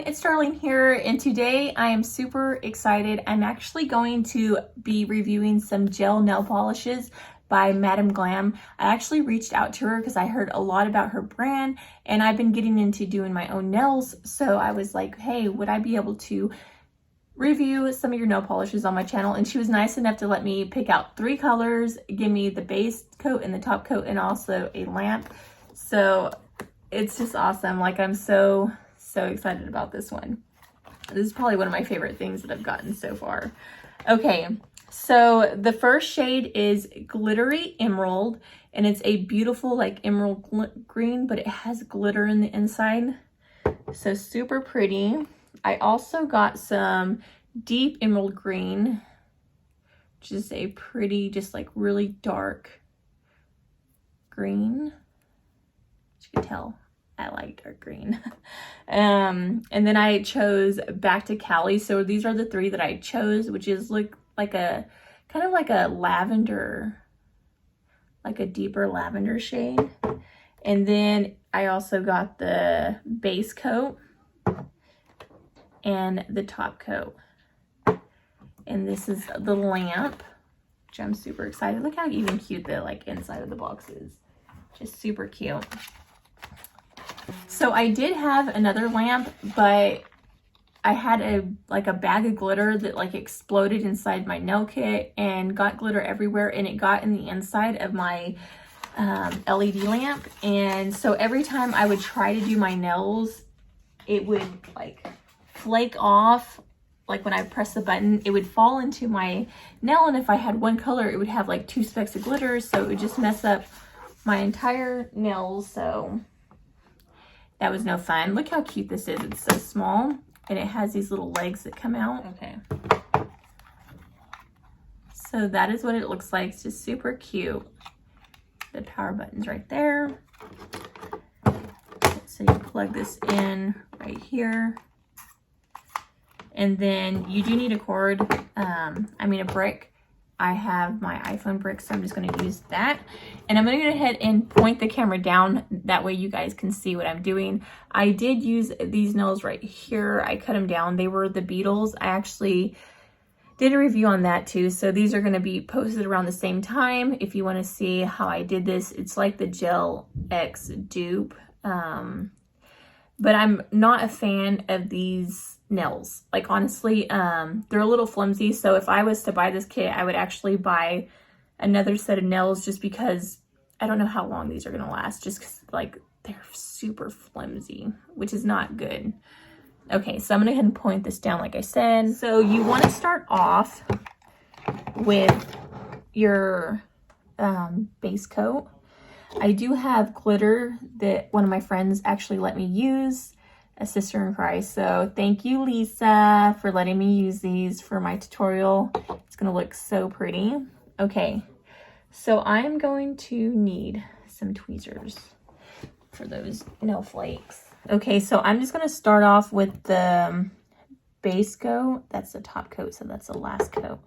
it's Darlene here, and today I am super excited. I'm actually going to be reviewing some gel nail polishes by Madam Glam. I actually reached out to her because I heard a lot about her brand, and I've been getting into doing my own nails, so I was like, hey, would I be able to review some of your nail polishes on my channel? And she was nice enough to let me pick out 3 colors, give me the base coat and the top coat, and also a lamp. So it's just awesome. Like, I'm so excited about this one. This is probably one of my favorite things that I've gotten so far. Okay, so the first shade is Glittery Emerald, and it's a beautiful like emerald green, but it has glitter in the inside. So super pretty. I also got some Deep Emerald Green, which is a pretty, just like really dark green. As you can tell, I like dark green. And then I chose Back to Cali. So these are the 3 that I chose, which is like a kind of like a lavender, like a deeper lavender shade. And then I also got the base coat and the top coat. And this is the lamp, which I'm super excited. Look how even cute the like inside of the box is. Just super cute. So I did have another lamp, but I had a bag of glitter that like exploded inside my nail kit and got glitter everywhere, and it got in the inside of my LED lamp. And so every time I would try to do my nails, it would like flake off. Like when I press the button, it would fall into my nail, and if I had one color, it would have like 2 specks of glitter, so it would just mess up my entire nails. So that was no fun. Look how cute this is. It's so small, and it has these little legs that come out. Okay. So that is what it looks like. It's just super cute. The power button's right there. So you plug this in right here. And then you do need a cord, a brick. I have my iPhone brick, so I'm just gonna use that. And I'm gonna go ahead and point the camera down. That way you guys can see what I'm doing. I did use these nails right here. I cut them down. They were the Beetles. I actually did a review on that too. So these are gonna be posted around the same time. If you wanna see how I did this, it's like the Gel X dupe. But I'm not a fan of these nails. Like honestly, they're a little flimsy. So if I was to buy this kit, I would actually buy another set of nails, just because I don't know how long these are gonna last, just because like they're super flimsy, which is not good. Okay, so I'm gonna go ahead and point this down like I said. So you want to start off with your base coat. I do have glitter that one of my friends actually let me use, a sister in Christ. So thank you, Lisa, for letting me use these for my tutorial. It's gonna look so pretty. Okay, so I'm going to need some tweezers for those nail flakes. Okay, so I'm just gonna start off with the base coat. That's the top coat, so that's the last coat.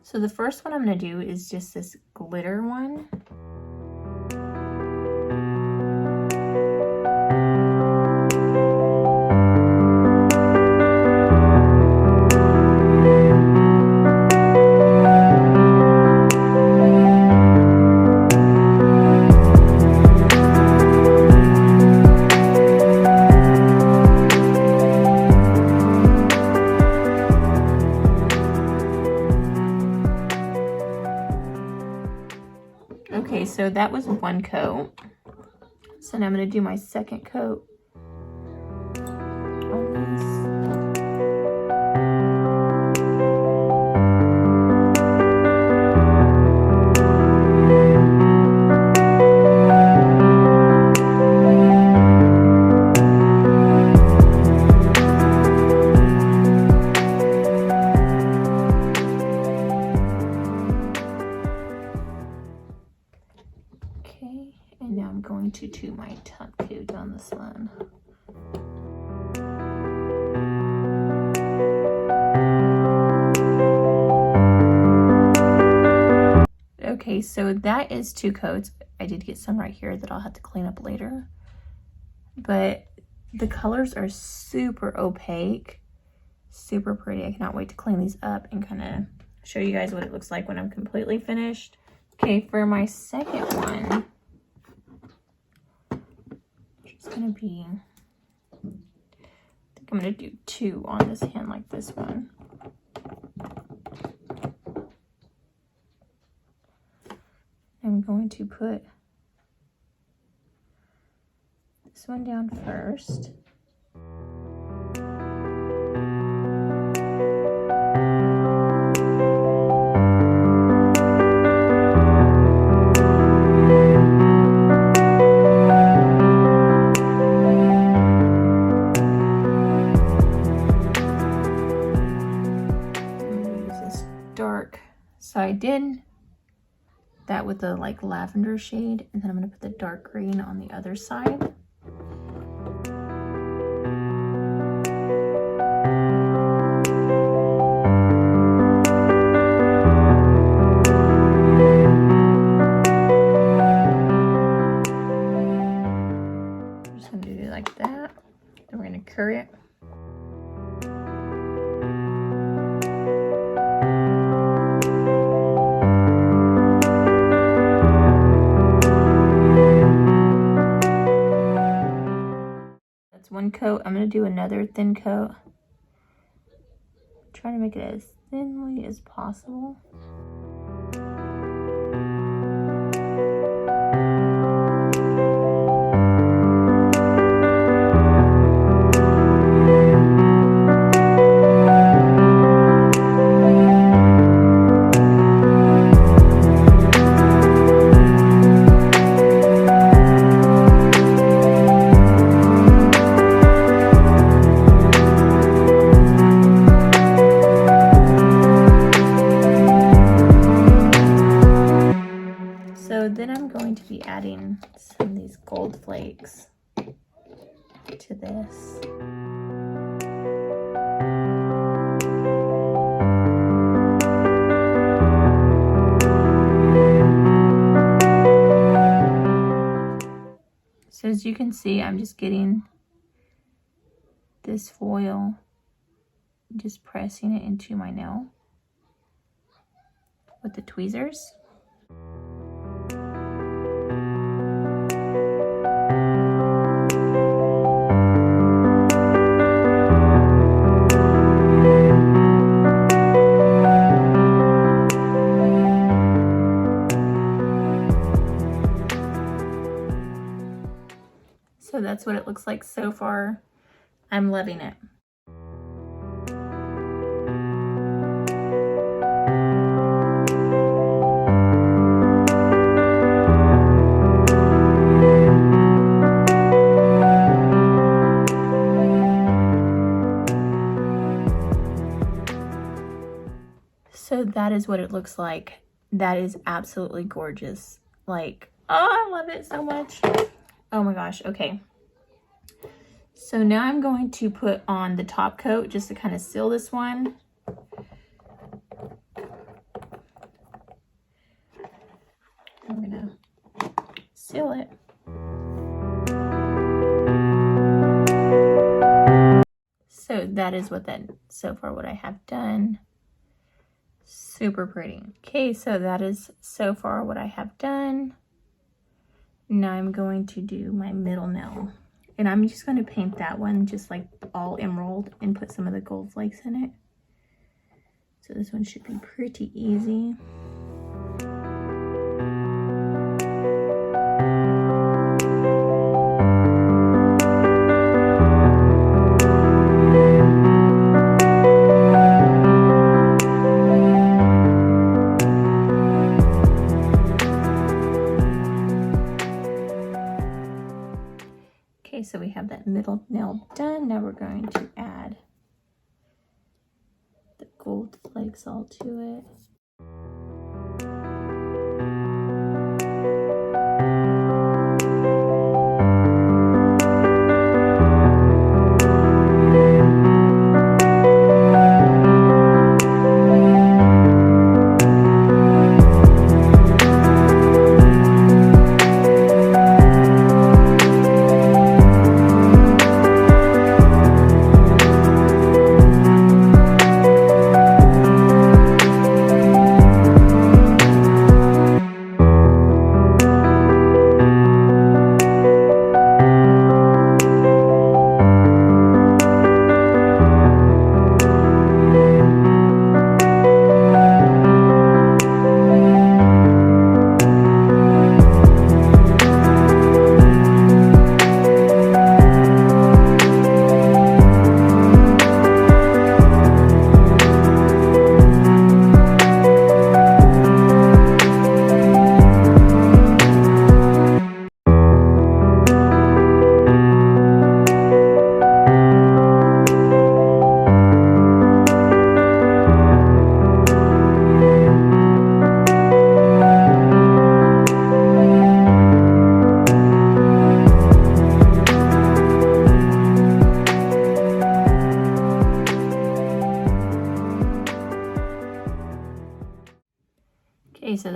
So the first one I'm going to do is just this glitter one. Okay, so that was one coat. So now I'm going to do my second coat on this. And now I'm going to do my top coat on this one. Okay, so that is 2 coats. I did get some right here that I'll have to clean up later. But the colors are super opaque, super pretty. I cannot wait to clean these up and kind of show you guys what it looks like when I'm completely finished. Okay, for my second one, it's gonna be, I think I'm gonna do 2 on this hand like this one. I'm going to put this one down first. So I did that with the like lavender shade, and then I'm going to put the dark green on the other side. I'm just going to do it like that. Then we're going to curry it. One coat. I'm going to do another thin coat. Try to make it as thinly as possible. Then I'm going to be adding some of these gold flakes to this. So as you can see, I'm just getting this foil, just pressing it into my nail with the tweezers. So that's what it looks like so far. I'm loving it. So that is what it looks like. That is absolutely gorgeous. Like, oh, I love it so much. Oh my gosh, okay. So now I'm going to put on the top coat just to kind of seal this one. I'm gonna seal it. So that is what so far what I have done. Super pretty. Okay, so that is so far what I have done. Now I'm going to do my middle nail. And I'm just going to paint that one just like all emerald and put some of the gold flakes in it. So this one should be pretty easy. Okay, so we have that middle nail done. Now we're going to add the gold flakes all to it.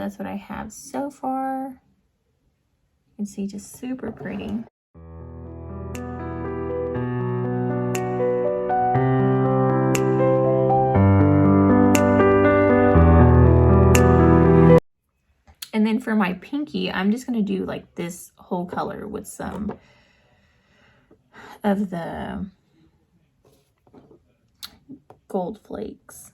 that's what I have so far. You can see, just super pretty. And then for my pinky, I'm just gonna do like this whole color with some of the gold flakes.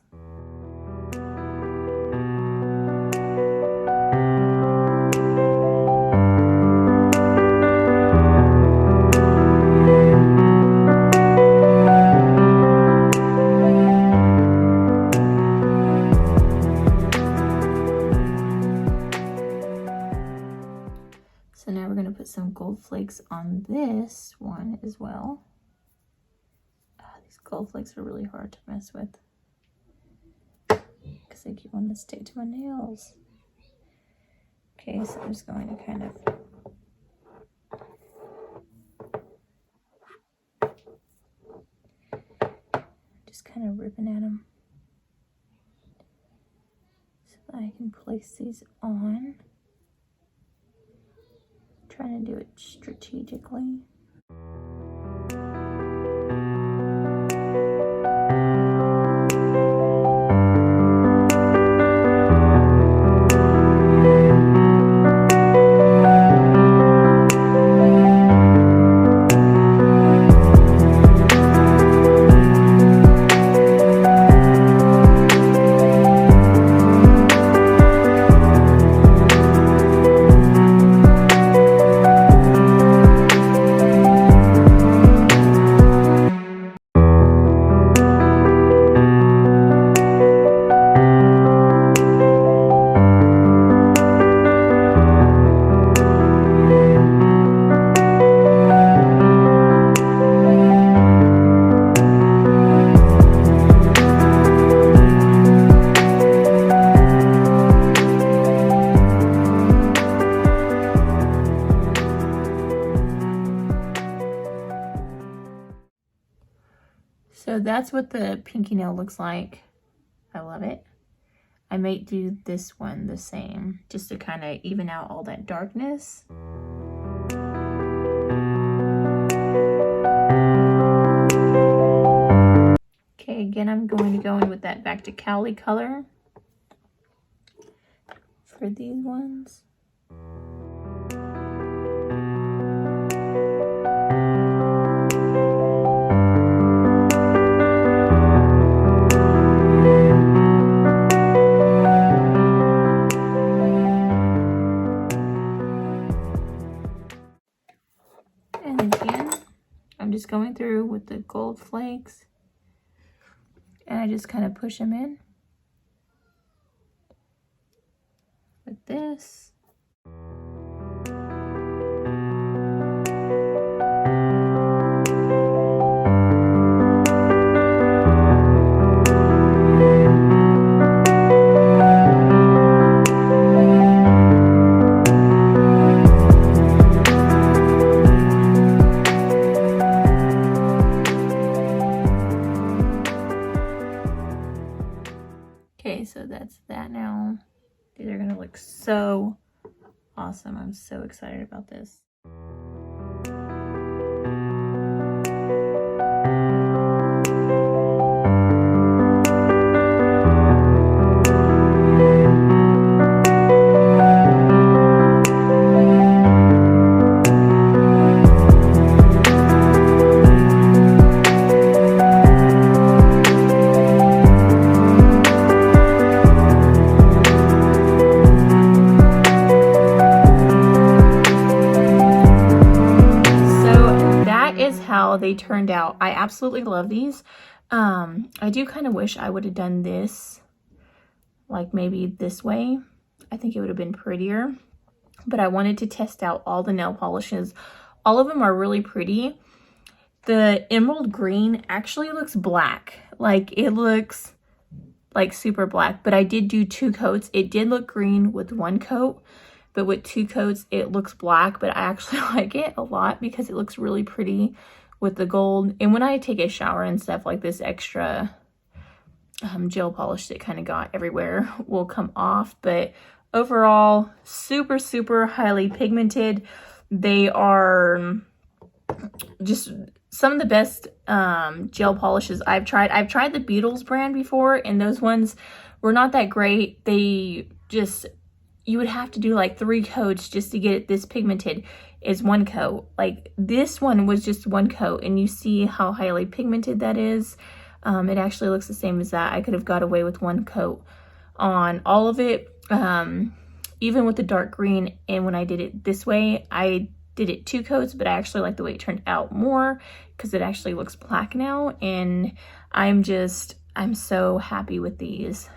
So now we're going to put some gold flakes on this one as well. These gold flakes are really hard to mess with because they keep wanting to stick to my nails. Okay, so I'm just going to kind of ripping at them so that I can place these on. Trying to do it strategically. So that's what the pinky nail looks like. I love it. I might do this one the same, just to kind of even out all that darkness. Okay, again, I'm going to go in with that Back to Cali color for these ones. Just going through with the gold flakes, and I just kind of push them in with this. Okay, so that's that now. These are gonna look so awesome. I'm so excited about this. They turned out. I absolutely love these. I do kind of wish I would have done this like maybe this way. I think it would have been prettier, but I wanted to test out all the nail polishes. All of them are really pretty. The emerald green actually looks black. Like, it looks like super black, but I did do 2 coats. It did look green with 1 coat, but with 2 coats it looks black. But I actually like it a lot because it looks really pretty with the gold. And when I take a shower and stuff, like, this extra gel polish that kind of got everywhere will come off. But overall, super, super highly pigmented. They are just some of the best gel polishes I've tried. I've tried the Beetles brand before, and those ones were not that great. They just, you would have to do like 3 coats just to get it this pigmented. Is 1 coat. Like this one was just 1 coat, and you see how highly pigmented that is. It actually looks the same as that. I could have got away with 1 coat on all of it, even with the dark green. And when I did it this way, I did it 2 coats, but I actually like the way it turned out more because it actually looks black now. And I'm so happy with these.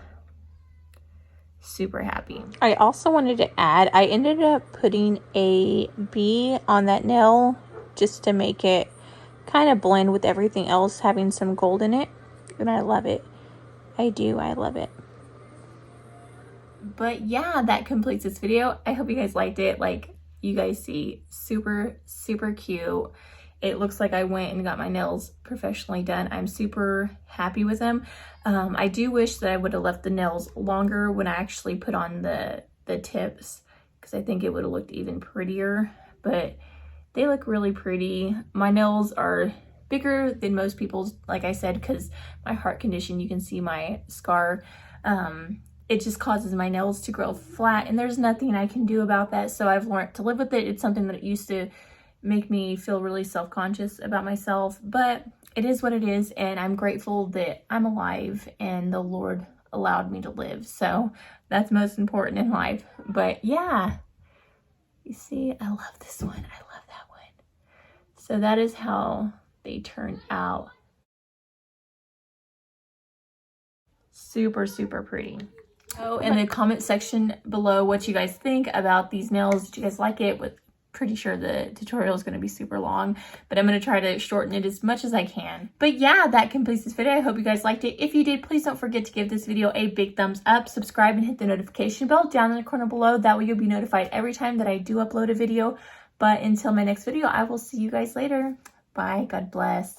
Super happy. I also wanted to add, I ended up putting a bee on that nail just to make it kind of blend with everything else, having some gold in it. And I love it. I love it. But yeah, that completes this video. I hope you guys liked it. Like you guys see, super, super cute. It looks like I went and got my nails professionally done. I'm super happy with them. I do wish that I would have left the nails longer when I actually put on the tips, because I think it would have looked even prettier, but they look really pretty. My nails are bigger than most people's, like I said, because my heart condition, you can see my scar. It just causes my nails to grow flat, and there's nothing I can do about that. So I've learned to live with it. It's something that used to make me feel really self-conscious about myself, but it is what it is, and I'm grateful that I'm alive and the Lord allowed me to live. So that's most important in life. But yeah, you see, I love this one. I love that one. So that is how they turn out. Super, super pretty. Oh, in the comment section below what you guys think about these nails. Did you guys like it? Pretty sure the tutorial is going to be super long, but I'm going to try to shorten it as much as I can. But yeah, that completes this video. I hope you guys liked it. If you did, please don't forget to give this video a big thumbs up, subscribe, and hit the notification bell down in the corner below. That way you'll be notified every time that I do upload a video. But until my next video, I will see you guys later. Bye. God bless.